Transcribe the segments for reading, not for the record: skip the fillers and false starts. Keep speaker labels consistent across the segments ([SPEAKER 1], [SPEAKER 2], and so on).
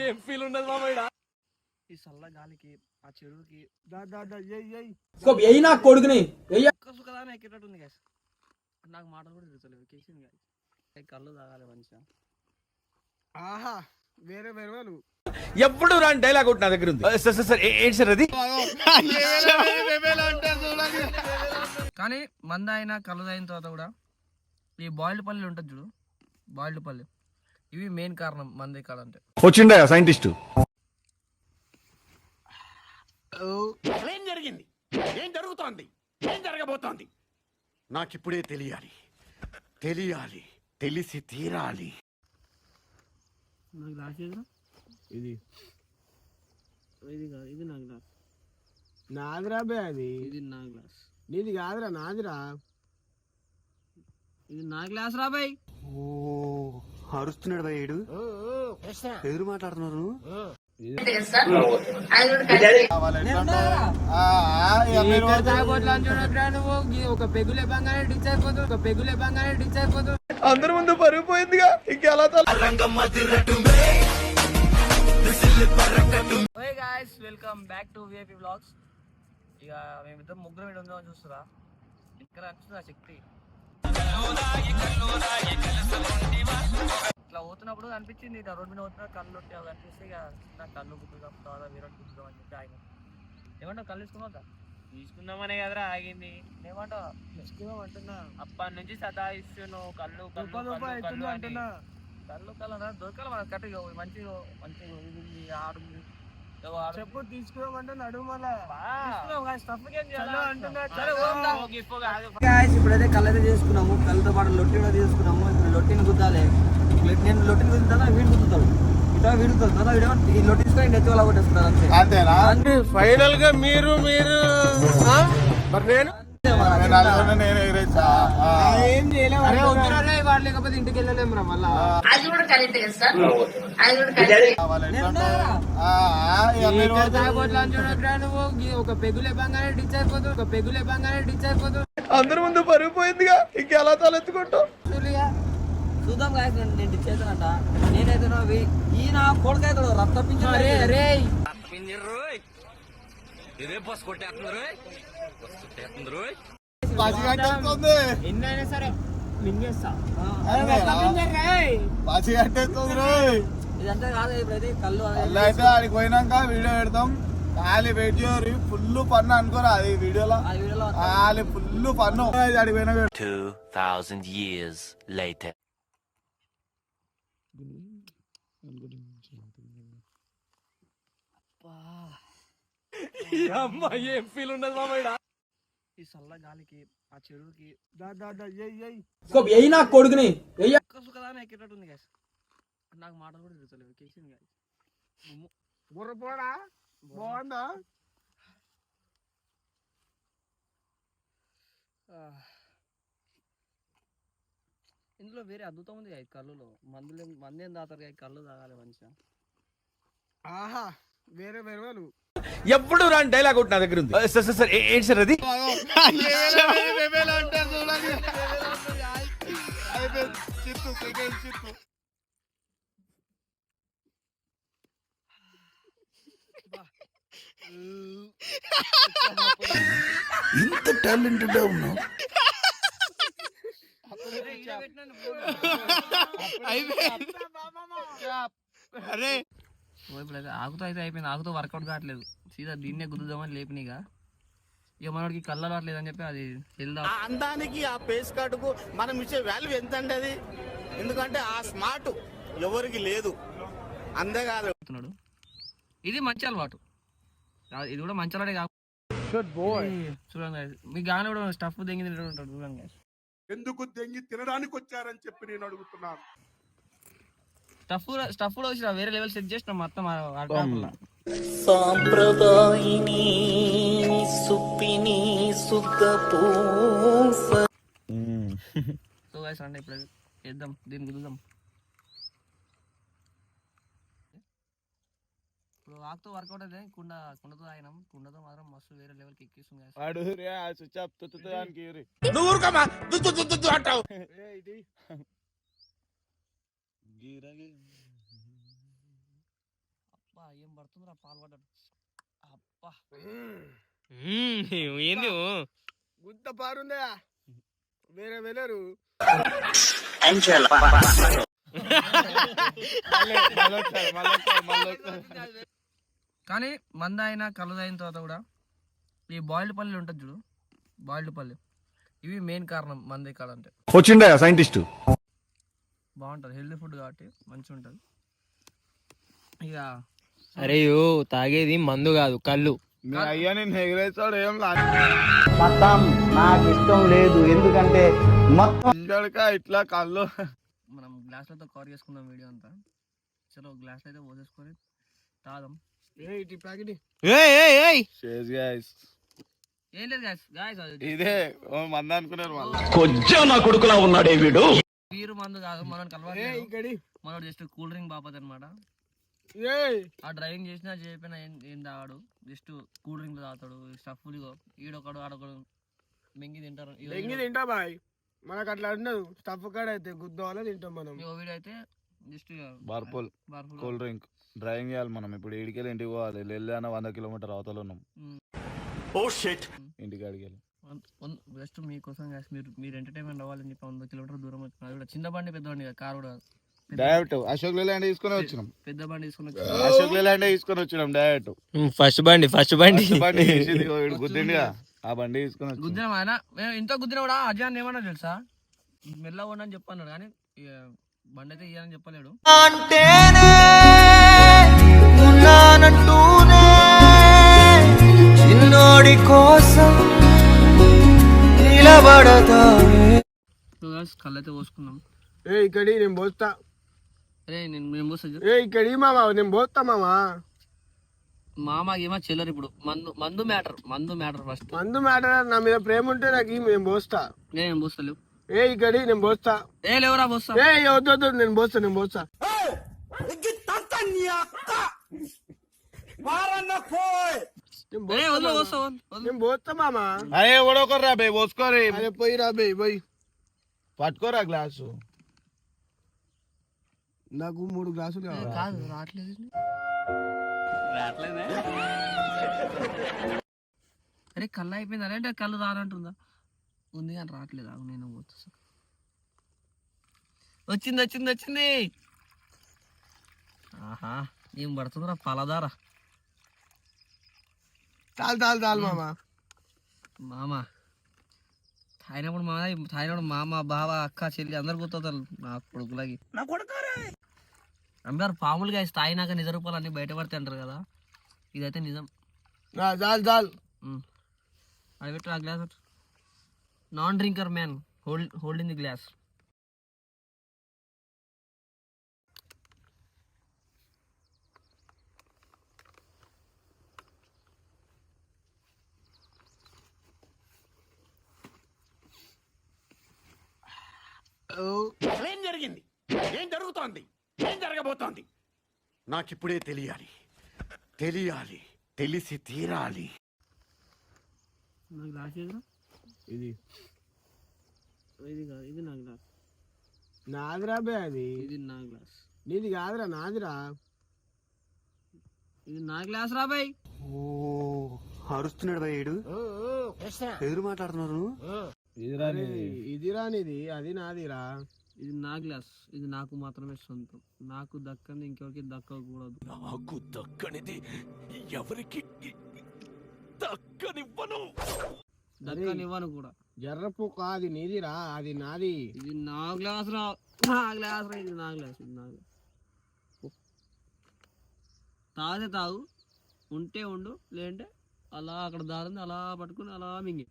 [SPEAKER 1] ఏం ఫీల్ ఉండదు మామయ్య.
[SPEAKER 2] ఈ చల్ల గాలికి ఆ చెరువుకి
[SPEAKER 1] నా కొడుకుని
[SPEAKER 2] సుఖదాన్ని ఎక్కేటట్టుంది గ్యాస్. నాకు మాటలు కూడా తిరుగుతలేవు కేసింది గ్యాస్. కళ్ళు తాగాలి మంచిగా. ఆహా వేరే వేరే
[SPEAKER 1] ఎప్పుడు రాని డైలాగ్ ఒకటి నా దగ్గర ఉంది. సార్ ఏంటి సార్ అది?
[SPEAKER 2] కానీ మంద అయినా కళ్ళు తాగిన తర్వాత కూడా ఈ బాయిల్డ్ పల్లెలు ఉంటుంది చూడు, బాయిల్డ్ పల్లె, ఇవి మెయిన్ కారణం మంది కాదంటే.
[SPEAKER 1] వచ్చిండా సైంటిస్ట్?
[SPEAKER 3] ఏం జరిగింది, ఏం జరుగుతోంది, ఏం జరగబోతోంది నాకిప్పుడే తెలియాలి, తెలిసి తీరాలి.
[SPEAKER 2] నాకు గ్లాస్ ఇది ఇది కాదు, ఇది నా గ్లాస్. నాదిరా బే, అది ఇది నా గ్లాస్. నీది కాదురా, నాదిరా, ఇది నా గ్లాస్ రా బై.
[SPEAKER 3] ఓ అరుస్తున్నాడు బై, ఏడు ఎదురు మాట్లాడుతున్నారు.
[SPEAKER 2] ఒక పెగులే బంగానే డిచ్ అయిపోతుంది, ఒక పెగులే బంగానే డిచ్ అయిపోతుంది.
[SPEAKER 1] అందరి ముందు పరుగు పోయిందిగా, ఇంకెలా?
[SPEAKER 2] ఓయ్ guys, welcome back to VIP vlogs. ఇక మేమిద్దరం ముగ్గురం ఇక్కడ ఉందామని చూస్తురా, ఇక్కడ అనిపిస్తుంది ఆ శక్తి. ఇట్లా పోతున్నప్పుడు అనిపించింది, ఇట్లా రోడ్డు మీద పోతున్నా కళ్ళు అవి అనిపిస్తే ఇక నాకు కళ్ళు గుర్తుదాం, తర్వాత వేరే గుర్తుదాం అని చెప్పి ఆగిన. ఏమంటావు, కళ్ళు తీసుకున్నా? తీసుకుందామనే కదరా ఆగింది. ఏమంటావు? తీసుకుందాం అంటున్నా. అప్పటి నుంచి సతాయిస్తున్నాను, కళ్ళు కళ్ళు అంటున్నా. కళ్ళు దొరకాలి మనకు కట్టు. మంచిగా ఆడు చెప్పు, తీసుకోమంటే నడుము. ఇప్పుడైతే కళ్ళు అయితే చేసుకున్నాము, కళ్ళతో పాటు లొట్టి కూడా తీసుకున్నాము. ఇప్పుడు లొట్టిని గుద్దాలి. నేను లొట్టిని గుద్దుతా, వీడు గుద్దుతాడు, ఇట్లా వీడుతాడు కదా, వీడు ఈ లొట్టి తీసుకొని నెత్తి వాళ్ళ కొట్టేస్తున్నారు అంతే. అంతేనా?
[SPEAKER 1] ఫైనల్ గా మీరు మరి నేను
[SPEAKER 2] ఏం చేయలేము, వాడు లేకపోతే ఇంటికి వెళ్ళలేము రా మళ్ళా. ఒక పెగులే బంగానే డిచ్ అయిపోతుంది, ఒక పెగులే బంగానే డిచ్ అయిపోతుంది.
[SPEAKER 1] అందరి ముందు పరుగు పోయిందిగా, ఇంకెలా తలెత్తుకుంటావు?
[SPEAKER 2] చూద్దాం గాయస్, నేను డిచ్ అవుతానంట. నేనైతే ఈయన కొడుకైతాడు రక్తపించారు. ఎన్నైనా సరే మింగేస్తా. ఇదంతా కాదు, ఇప్పుడైతే కళ్ళు
[SPEAKER 4] అయితే ఆడికి పోయినాక వీడియో పెడతాం. ఖాళీ వెయిట్ చేయరు, ఫుల్ పన్ను అనుకోరా అది వీడియోలో. ఖాళీ ఫుల్ పన్ను ఆడికి పోయినా.
[SPEAKER 5] 2000 years later.
[SPEAKER 1] ఏం ఫీల్ ఉండదు మామయ్య.
[SPEAKER 2] ఈ చల్ల గాలికి ఆ చెరువుకి
[SPEAKER 1] నా కొడుకుని
[SPEAKER 2] సుఖదాన్ని ఎక్కేటట్టుంది గ్యాస్. నాకు మాటలు కూడా తిరుగుతలేవు కేసింది గ్యాస్. బుర్రపోడా బాగుందా? ఇందులో వేరే అద్భుతం ఉంది కదా, కళ్ళులో మందేం తాతారు కదా, కళ్ళు తాగాలి మంచిగా. ఆహా వేరే వేరే
[SPEAKER 1] ఎప్పుడు రాని డైలాగ్ ఒకటి నా దగ్గర ఉంది. సార్ ఏంటి సార్ అది?
[SPEAKER 4] ఇంత టాలెంటెడ్ ఉన్నావు.
[SPEAKER 2] అరే ఇప్పుడైతే ఆకుతో అయితే అయిపోయింది, ఆకుతో వర్కౌట్ కావట్లేదు. సీదా దీన్నే గుద్దుదామని లేపినిగా. ఇక మనకి కళ్ళు అలవాట్లేదు అని చెప్పి అది వెళ్దాం.
[SPEAKER 3] అందానికి ఆ ఫేస్ కార్డుకు మనం ఇచ్చే వాల్యూ ఎంత అండి అది? ఎందుకంటే ఆ స్మార్ట్ ఎవరికి లేదు, అంతేకాదు.
[SPEAKER 2] ఇది మంచి అలవాటు, ఇది కూడా మంచి అలవాటే కాదు. చూడండి మీ గానే కూడా స్టఫ్ దెంగి తింటాడు. చూడండి
[SPEAKER 4] ఎందుకు దెంగి తినడానికి వచ్చారని చెప్పి నేను అడుగుతున్నాను.
[SPEAKER 2] స్టఫ్ కూడా వచ్చి వేరే లెవెల్ సెట్ చేసినాం మొత్తం.
[SPEAKER 5] సాంప్రదాయిని సుప్పిని సుఖపూస.
[SPEAKER 2] సో గైస్ రండి ఇప్పుడు చేద్దాం, దీన్ని కుదుదాం. ఇప్పుడు ఆకుతో వర్కౌట్ అయితే కుండతో తాగినాం. కుండతో మాత్రం మస్తు వేరే లెవెల్కి ఎక్కిస్తుంది. అబ్బా ఏం పడుతుందిరా పాలు పడ్డాడు. అబ్బా
[SPEAKER 6] ఏంది
[SPEAKER 4] గుంత పారుందా వేరే వెళ్ళరు
[SPEAKER 2] కానీ మంద అయినా కళ్ళు అయిన తర్వాత కూడా ఈ బాయిల్డ్ పల్లెలు ఉంటుంది చూడు, బాయిల్డ్ పల్లె ఇవి మెయిన్ కారణం మంది కాదంటే.
[SPEAKER 1] వచ్చిండా సైంటిస్ట్
[SPEAKER 2] బాగుంటుంది, హెల్తీ ఫుడ్ కాబట్టి మంచిగా ఉంటుంది. ఇక
[SPEAKER 6] అరే తాగేది మందు కాదు కళ్ళు.
[SPEAKER 4] మీ అయ్యా నేను ఎగిరేస్తాడు ఏం
[SPEAKER 7] నాకు ఇష్టం లేదు, ఎందుకంటే మొత్తం
[SPEAKER 4] ఇట్లా కళ్ళు
[SPEAKER 2] మనం గ్లాసులతో కవర్ చేసుకుందాం వీడియో అంతా. చలో గ్లాసులు అయితే పోసేసుకొని తాదాం. ఏం లేదు గాయస్
[SPEAKER 4] ఇదే మంద అనుకున్నారు
[SPEAKER 2] వీరు మందు కాదు, మనం కలవాలి. మనం జస్ట్ కూల్ డ్రింక్ బాపత్ అనమాట. ఆ డ్రైవింగ్ చేసినా చెప్పినా ఏం తాగాడు, జస్ట్ కూల్ డ్రింక్ తాగుతాడు. స్టఫ్ ఈడొకడు ఆడొకడు మెంగి తింటారు.
[SPEAKER 4] తింటా బాయ్, మనకు అట్లా ఉండదు. స్టఫ్ కాడ అయితే గుద్దవాళ్ళ తింటాం మనం.
[SPEAKER 2] వీడియో అయితే జస్ట్
[SPEAKER 1] బార్పుల్ కూల్ డ్రింక్ డ్రైవింగ్ చేయాలి మనం. ఇప్పుడు ఏడికెళ్ళి ఇంటికి పోవాలి, వెళ్ళాన 100 కిలోమీటర్ అవతల ఉన్నాం. ఇంటికి అడిగేళ్ళి
[SPEAKER 2] జస్ట్ మీకోసం మీరు ఎంటర్టైన్మెంట్ అవ్వాలని చెప్పి 100 కిలోమీటర్ దూరం వచ్చిన. అది కూడా చిన్న బండి పెద్ద బండి కార్ కూడా
[SPEAKER 4] డైరెక్ట్ అశోక్ లేలాండ్ తీసుకొని వచ్చినాం.
[SPEAKER 2] పెద్ద బండి తీసుకుని
[SPEAKER 4] అశోక్ లేలాండ్ తీసుకొని వచ్చినాం డైరెక్ట్.
[SPEAKER 6] ఫస్ట్ బండి
[SPEAKER 4] గుద్దిండిగా ఆ బండి తీసుకొని వచ్చి
[SPEAKER 2] గుద్దిన ఆయన ఇంత గుద్దిన కూడా అజయాన్ని ఏమన్నా తెలుసా, మెల్లగా ఉండని చెప్పన్నాడు. కానీ బండి అయితే ఇయ్యాలని చెప్పలేడు.
[SPEAKER 7] చిన్నోడి కోసం
[SPEAKER 2] కళ్ళు అయితే పోసుకున్నాం.
[SPEAKER 4] ఇక్కడి నేను పోస్తా.
[SPEAKER 2] నేను పోస్తా.
[SPEAKER 4] ఇక్కడి మామా నేను పోస్తా మామా.
[SPEAKER 2] మామకేమో చెల్లరు ఇప్పుడు మందు మ్యాటర్ ఫస్ట్.
[SPEAKER 4] మందు మ్యాటర్ నా మీద ప్రేమ ఉంటే నాకు నేను పోస్తా.
[SPEAKER 2] నేను పోస్తలేవు.
[SPEAKER 4] ఇక్కడి నేను పోస్తా.
[SPEAKER 2] లేవురా పోస్తా.
[SPEAKER 4] వద్దు నేను పోస్తా. నేను పోస్తా మామా. అరే ఓడొకరు రా బే పోసుకోరే. అరే పోయి రా బే పోయి పట్టుకోరా గ్లాసు. నాకు 3 గ్లాసులు
[SPEAKER 2] కాదు రావట్లేదు. అరే కళ్ళు అయిపోయింది. అరే అంటే కళ్ళు రానంటుందా ఉంది కానీ రావట్లేదు. నేను పోతా. వచ్చింది. ఆహా ఏం పడుతుందిరా పలదారా.
[SPEAKER 4] చాలు
[SPEAKER 2] మామ తాగినప్పుడు మామ బావ అక్క చెల్లి అందరు గుర్తవుతారు నా కొడుకులకి. అందరు పాములుగా తాగినాక నిజ రూపాలు అన్ని బయటపడితే అంటారు కదా, ఇదైతే నిజం.
[SPEAKER 4] చాలు
[SPEAKER 2] అది పెట్టు ఆ glass. Non drinker man holding the glass.
[SPEAKER 3] ఏం జరిగింది, ఏం జరుగుతోంది, ఏం జరగబోతోంది నాకిప్పుడే తెలియాలి. తెలిసి తీరాలి.
[SPEAKER 2] నా గ్లాస్
[SPEAKER 4] ఇది
[SPEAKER 2] కాదు, ఇది నా గ్లాస్.
[SPEAKER 4] నాదిరా బే అది.
[SPEAKER 2] ఇది నా గ్లాస్.
[SPEAKER 4] నీది కాదురా నాదిరా.
[SPEAKER 2] ఇది నా గ్లాస్ రా బాయ్.
[SPEAKER 3] అరుస్తున్నాడు బాయ్. ఎదురు మాట్లాడుతున్నారు.
[SPEAKER 4] ఇదిరా నీది, అది నాదిరా.
[SPEAKER 2] ఇది నా గ్లాస్. ఇది నాకు మాత్రమే సొంతం. నాకు దక్కని ఇంకెవరికి దక్కకూడదు.
[SPEAKER 3] నాకు దక్కనిది ఎవరికి
[SPEAKER 2] దక్కనివ్వను కూడా.
[SPEAKER 4] జర్రపుక్క అది నీదిరా, అది నాది.
[SPEAKER 2] ఇది నా గ్లాస్ రా. ఇది నా గ్లాస్. తాగితే తాగు, ఉంటే ఉండు, లేదంటే అలా అక్కడ దారింది అలా పట్టుకుని అలా మింగి.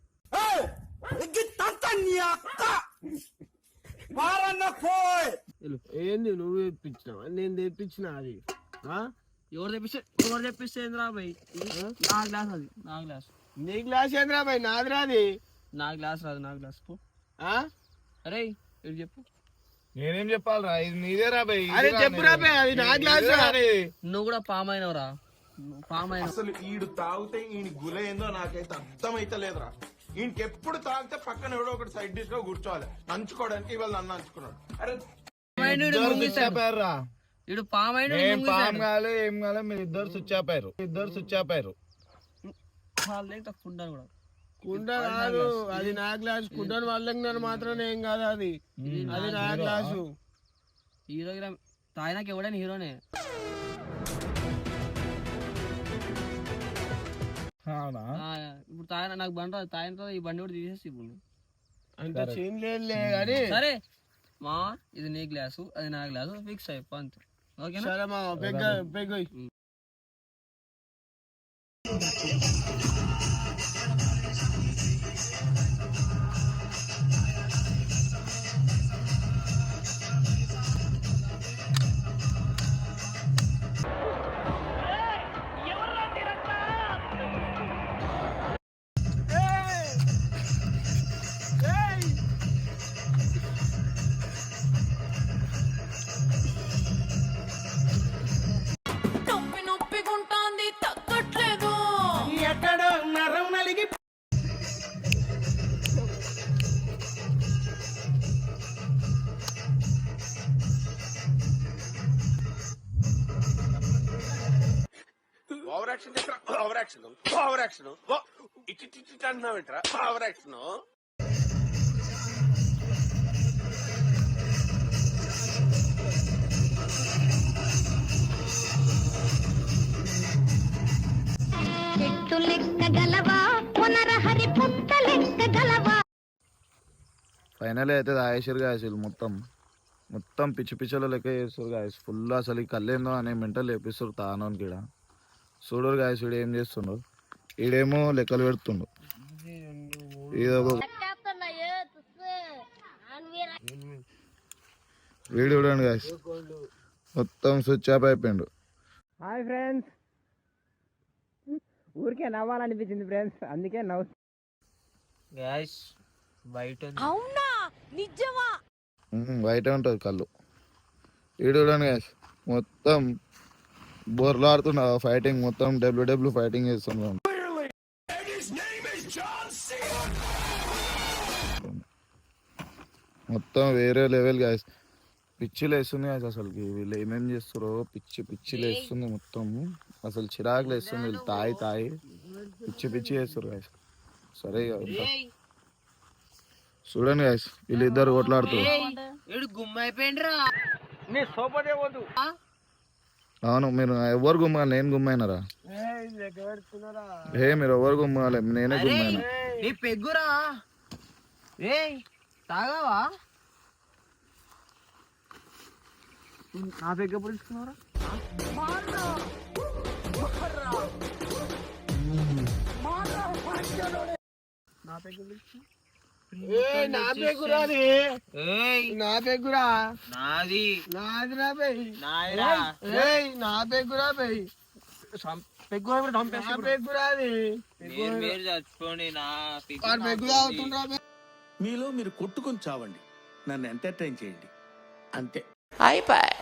[SPEAKER 4] ఏంది నువ్వు తెప్పించినావా నేను తెప్పించిన? అది
[SPEAKER 2] ఎవరు తెప్పిస్తే ఏంద్రా బాయ్. నా గ్లాస్ అది, నా గ్లాస్.
[SPEAKER 4] నీ గ్లాస్ ఏంద్రా బాయ్? నాదిరా అది.
[SPEAKER 2] నా గ్లాస్ రాదు, నా గ్లాస్. అరే ఇది చెప్పు.
[SPEAKER 4] నేనేం చెప్పాలరా? ఇది నీదేరా బాయ్. అరే చెప్పురా బాయ్, అది నా గ్లాస్.
[SPEAKER 2] నువ్వు కూడా పామ్ అయినవరా.
[SPEAKER 8] అసలు ఈడు తాగితే ఈయన గుల ఏందో నాకైతే అర్థమైతే లేదురా. ఈయనకి ఎప్పుడు తాగితే పక్కన ఎవడో ఒకటి సైడ్ డిష్ లో కూర్చోవాలి నంచుకోవడానికి. ఇవాళ నన్ను నంచుకున్నాడు. అరే
[SPEAKER 2] ఇడు పామ్ అయిన
[SPEAKER 1] నేను పాము కాలే ఏం కాలే మీరు ఇద్దరు స్విచ్ ఆపారు
[SPEAKER 2] కుండను కూడా
[SPEAKER 4] కుండ కాదు అది నా గ్లాస్ కుండను వాళ్ళకి మాత్రం ఏం కాదు అది అది నా గ్లాసు.
[SPEAKER 2] హీరోగ్రామ్ తాగినాక ఎవడైనా హీరోనే.
[SPEAKER 1] అవునా
[SPEAKER 2] ఇప్పుడు తాగిన నాకు బండి రాదు, తాగిన తర్వాత ఈ బండి కూడా తీసేసి ఇప్పుడు
[SPEAKER 4] అంత చేంజ్ లేదు కానీ
[SPEAKER 2] సరే మా ఇది నీ గ్లాసు అది నా గ్లాసు ఫిక్స్ అయిపో అంతే. ఓకేనా?
[SPEAKER 4] సరే మా పెగ్గోయ్.
[SPEAKER 9] నొప్పిగుంటాంది తగ్గట్లేదు.
[SPEAKER 3] ఎక్కడో నరం నలిగి
[SPEAKER 8] ఓవర్ యాక్షన్ ఇటు అంటున్నావేంట్రా ఓవర్ యాక్షన్.
[SPEAKER 9] చెట్టు లెక్క గలవా పునరహరి పుట్ట లెక్క గలవా.
[SPEAKER 1] ఫైనల్ అయితే తాగేసారు గాయసులు మొత్తం పిచ్చి పిచ్చలో లెక్క చేస్తారు గాయస్. ఫుల్ అసలు ఈ కళ్ళేందో అనే మెంటల్ లేపిస్తారు తానోనికి. ఈడ చూడరు గాయస్ వీడు ఏం చేస్తుండో. ఈడేమో లెక్కలు పెడుతుండు. వీడు చూడండి గాయస్ మొత్తం స్విచ్ ఆఫ్ అయిపోయిండు.
[SPEAKER 2] హాయ్ ఫ్రెండ్స్, ఊరికే నవ్వాలనిపించింది ఫ్రెండ్స్, అందుకే నవ్వు. గ్యాస్ బయట
[SPEAKER 9] అవునా నిజమా?
[SPEAKER 1] బయట ఉంటుంది కళ్ళు. వీడు చూడండి గాయస్ మొత్తం బోర్లు ఆడుతుండ ఫైటింగ్, మొత్తం డబ్ల్యూడబ్ల్యూ ఫైటింగ్ చేస్తున్నాం. మొత్తం వేరే లెవెల్ గాయస్. పిచ్చిలు వేస్తుంది గాయస్ అసలుకి. వీళ్ళు ఏమేమి చేస్తారో పిచ్చిలు వేస్తుంది మొత్తం. అసలు చిరాకులు వేస్తుంది వీళ్ళు తాయి పిచ్చి చేస్తారు గాయస్. సరే చూడండి గాయస్ వీళ్ళిద్దరు కొట్లాడుతారు. అవును మీరు ఎవరు గుమ్మాలి? నేను గుమ్మైనరా? మీరు ఎవరు గుమ్మాలి? నేనే గుమ్మాను.
[SPEAKER 2] పెగ్గురా తాగావా? నా పెగ్గు ఎప్పుడు తీసుకున్నారా? నా పెగ్గు
[SPEAKER 4] నా పెగ్గురా
[SPEAKER 2] నాది
[SPEAKER 4] నాది నా పెగ్గు నా పెగ్గురా
[SPEAKER 2] పెగ్గు
[SPEAKER 4] పెగ్గురా అది
[SPEAKER 2] మీరు చచ్చిపోండి. నా
[SPEAKER 4] పెగ్గురా అవుతుండ్రా.
[SPEAKER 3] మీలో మీరు కొట్టుకొని చావండి, నన్ను ఎంటర్టైన్ చేయండి అంతే.
[SPEAKER 5] Bye bye.